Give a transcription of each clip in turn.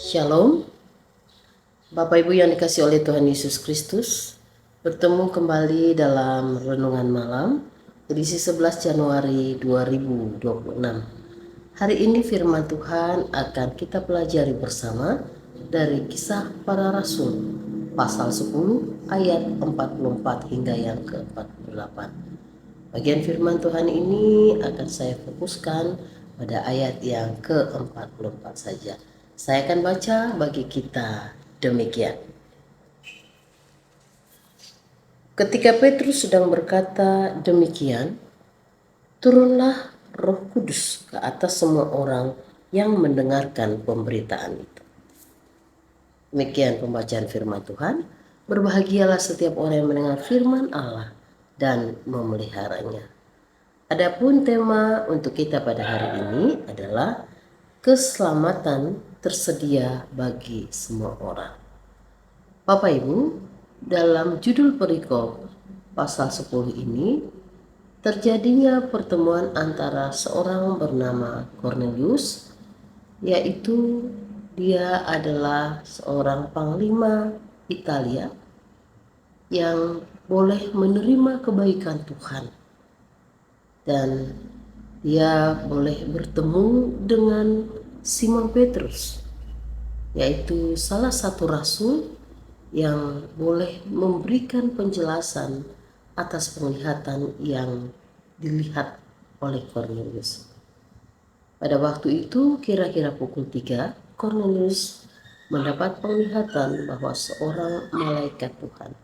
Shalom, Bapak Ibu yang dikasih oleh Tuhan Yesus Kristus. Bertemu kembali dalam Renungan Malam, edisi 11 Januari 2026. Hari ini firman Tuhan akan kita pelajari bersama dari Kisah Para Rasul, pasal 10 ayat 44 hingga yang ke-48. Bagian firman Tuhan ini akan saya fokuskan pada ayat yang ke-44 saja. Saya akan baca bagi kita demikian. Ketika Petrus sedang berkata demikian, turunlah Roh Kudus ke atas semua orang yang mendengarkan pemberitaan itu. Demikian pembacaan firman Tuhan. Berbahagialah setiap orang yang mendengar firman Allah dan memeliharanya. Adapun tema untuk kita pada hari ini adalah keselamatan tersedia bagi semua orang. Bapak Ibu, dalam judul perikop pasal 10 ini terjadinya pertemuan antara seorang bernama Cornelius, yaitu dia adalah seorang panglima Italia yang boleh menerima kebaikan Tuhan, dan dia boleh bertemu dengan Simon Petrus, yaitu salah satu rasul yang boleh memberikan penjelasan atas penglihatan yang dilihat oleh Cornelius. Pada waktu itu kira-kira pukul 3, Cornelius mendapat penglihatan bahwa seorang malaikat Tuhan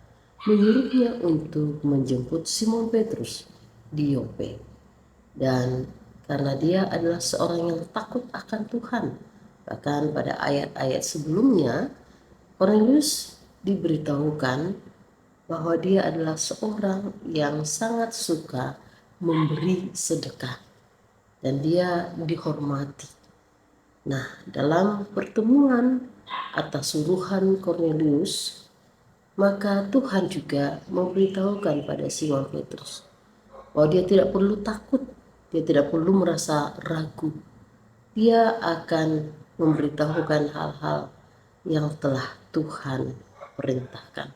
menyuruhnya untuk menjemput Simon Petrus di Yope. Dan karena dia adalah seorang yang takut akan Tuhan, bahkan pada ayat-ayat sebelumnya Cornelius diberitahukan bahwa dia adalah seorang yang sangat suka memberi sedekah dan dia dihormati. Nah, dalam pertemuan atas suruhan Cornelius, maka Tuhan juga memberitahukan pada Simon Petrus bahwa dia tidak perlu takut, dia tidak perlu merasa ragu. Dia akan memberitahukan hal-hal yang telah Tuhan perintahkan.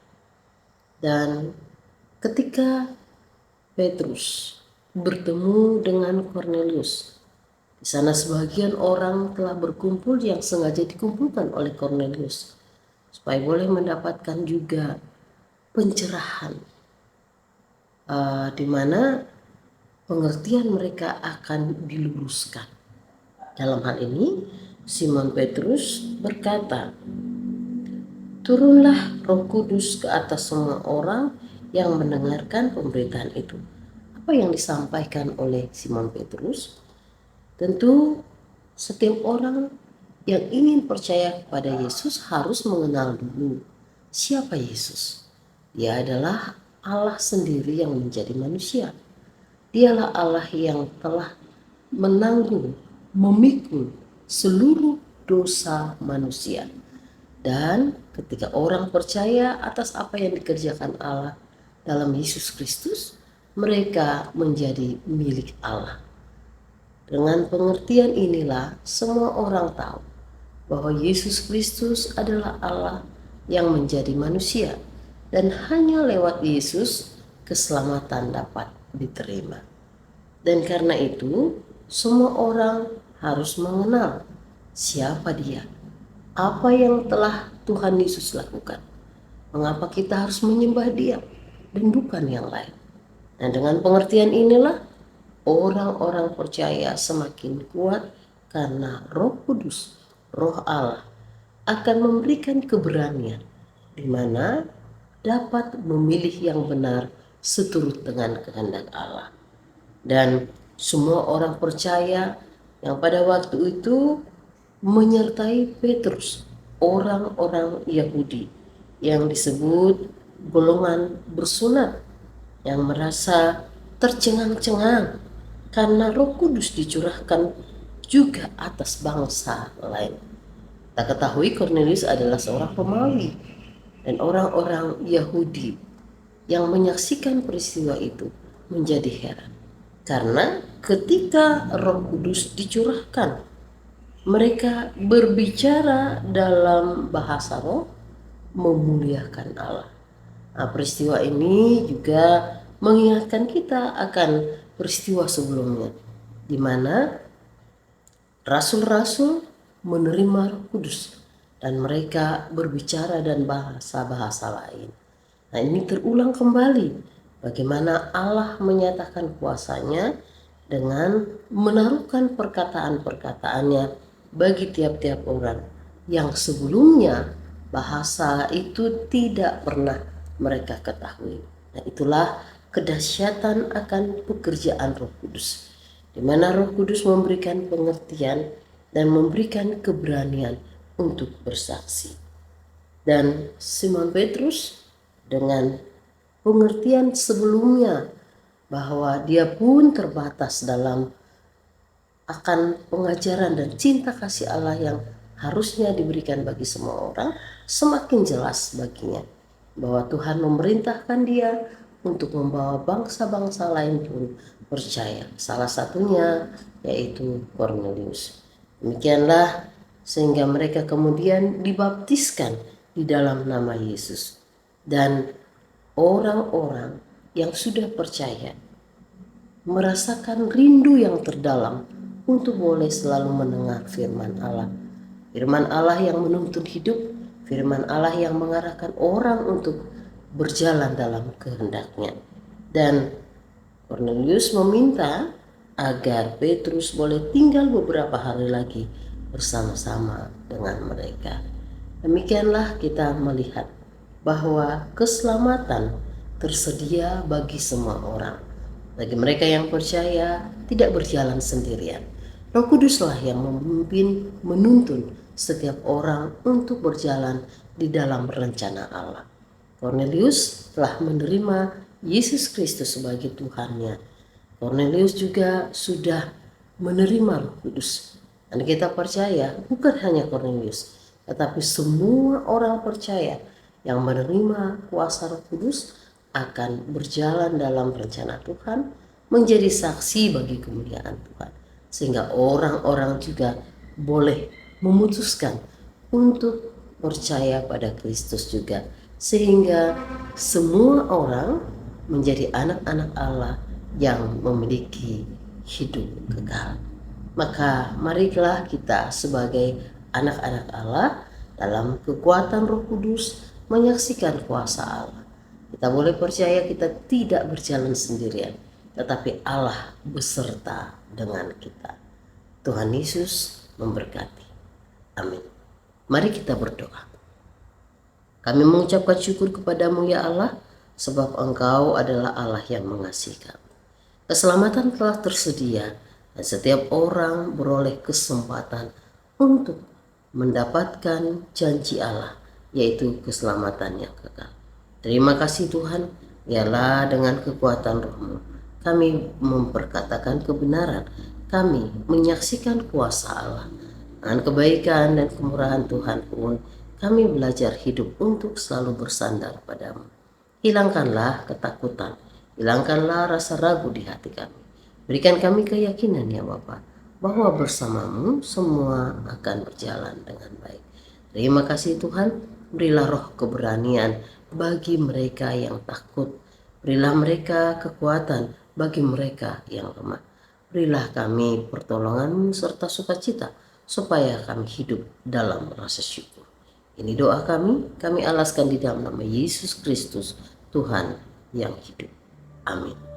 Dan ketika Petrus bertemu dengan Cornelius, di sana sebagian orang telah berkumpul yang sengaja dikumpulkan oleh Cornelius supaya boleh mendapatkan juga pencerahan, di mana pengertian mereka akan diluruskan. Dalam hal ini, Simon Petrus berkata, turunlah Roh Kudus ke atas semua orang yang mendengarkan pemberitaan itu. Apa yang disampaikan oleh Simon Petrus? Tentu setiap orang yang ingin percaya kepada Yesus harus mengenal dulu siapa Yesus. Dia adalah Allah sendiri yang menjadi manusia. Dialah Allah yang telah menanggung, memikul seluruh dosa manusia. Dan ketika orang percaya atas apa yang dikerjakan Allah dalam Yesus Kristus, mereka menjadi milik Allah. Dengan pengertian inilah semua orang tahu bahwa Yesus Kristus adalah Allah yang menjadi manusia, dan hanya lewat Yesus keselamatan dapat diterima. Dan karena itu, semua orang harus mengenal siapa Dia, apa yang telah Tuhan Yesus lakukan, mengapa kita harus menyembah Dia dan bukan yang lain. Dan dengan pengertian inilah orang-orang percaya semakin kuat karena Roh Kudus, Roh Allah akan memberikan keberanian di mana dapat memilih yang benar seturut dengan kehendak Allah. Dan semua orang percaya yang pada waktu itu menyertai Petrus, orang-orang Yahudi yang disebut golongan bersunat, yang merasa tercengang-cengang karena Roh Kudus dicurahkan juga atas bangsa lain. Tak ketahui Cornelius adalah seorang pemawi, dan orang-orang Yahudi yang menyaksikan peristiwa itu menjadi heran, karena ketika Roh Kudus dicurahkan Mereka berbicara dalam bahasa roh, memuliakan Allah. Nah, peristiwa ini juga mengingatkan kita akan peristiwa sebelumnya, di mana rasul-rasul menerima Roh Kudus dan mereka berbicara dan bahasa-bahasa lain. Nah, ini terulang kembali bagaimana Allah menyatakan kuasanya dengan menaruhkan perkataan-perkataannya bagi tiap-tiap orang yang sebelumnya bahasa itu tidak pernah mereka ketahui. Nah, itulah kedahsyatan akan pekerjaan Roh Kudus, di mana Roh Kudus memberikan pengertian dan memberikan keberanian untuk bersaksi. Dan Simon Petrus dengan pengertian sebelumnya bahwa dia pun terbatas dalam akan pengajaran dan cinta kasih Allah yang harusnya diberikan bagi semua orang, semakin jelas baginya bahwa Tuhan memerintahkan dia untuk membawa bangsa-bangsa lain pun percaya. Salah satunya yaitu Cornelius. Demikianlah sehingga mereka kemudian dibaptiskan di dalam nama Yesus. Dan orang-orang yang sudah percaya merasakan rindu yang terdalam untuk boleh selalu mendengar firman Allah. Firman Allah yang menuntun hidup, firman Allah yang mengarahkan orang untuk berjalan dalam kehendaknya. Dan Cornelius meminta agar Petrus boleh tinggal beberapa hari lagi bersama-sama dengan mereka. Demikianlah kita melihat bahwa keselamatan tersedia bagi semua orang. Bagi mereka yang percaya, tidak berjalan sendirian. Roh Kuduslah yang memimpin, menuntun setiap orang untuk berjalan di dalam rencana Allah. Cornelius telah menerima Yesus Kristus sebagai Tuhannya. Cornelius juga sudah menerima Roh Kudus. Dan kita percaya bukan hanya Cornelius, tetapi semua orang percaya yang menerima kuasa Roh Kudus akan berjalan dalam rencana Tuhan, menjadi saksi bagi kemuliaan Tuhan, sehingga orang-orang juga boleh memutuskan untuk percaya pada Kristus juga, sehingga semua orang menjadi anak-anak Allah yang memiliki hidup kekal. Maka marilah kita sebagai anak-anak Allah dalam kekuatan Roh Kudus menyaksikan kuasa Allah. Kita boleh percaya kita tidak berjalan sendirian, tetapi Allah beserta dengan kita. Tuhan Yesus memberkati. Amin. Mari kita berdoa. Kami mengucapkan syukur kepadamu ya Allah, sebab Engkau adalah Allah yang mengasihi kami. Keselamatan telah tersedia dan setiap orang beroleh kesempatan untuk mendapatkan janji Allah, yaitu keselamatan yang kekal. Terima kasih Tuhan, biarlah dengan kekuatan Roh-Mu kami memperkatakan kebenaran, kami menyaksikan kuasa Allah. Dengan kebaikan dan kemurahan Tuhan pun kami belajar hidup untuk selalu bersandar padamu. Hilangkanlah ketakutan, hilangkanlah rasa ragu di hati kami. Berikan kami keyakinan ya Bapa, bahwa bersamamu semua akan berjalan dengan baik. Terima kasih Tuhan, berilah roh keberanian bagi mereka yang takut. Berilah mereka kekuatan bagi mereka yang lemah. Berilah kami pertolongan-Mu serta sukacita, supaya kami hidup dalam rasa syukur. Ini doa kami alaskan di dalam nama Yesus Kristus, Tuhan yang hidup. Amin.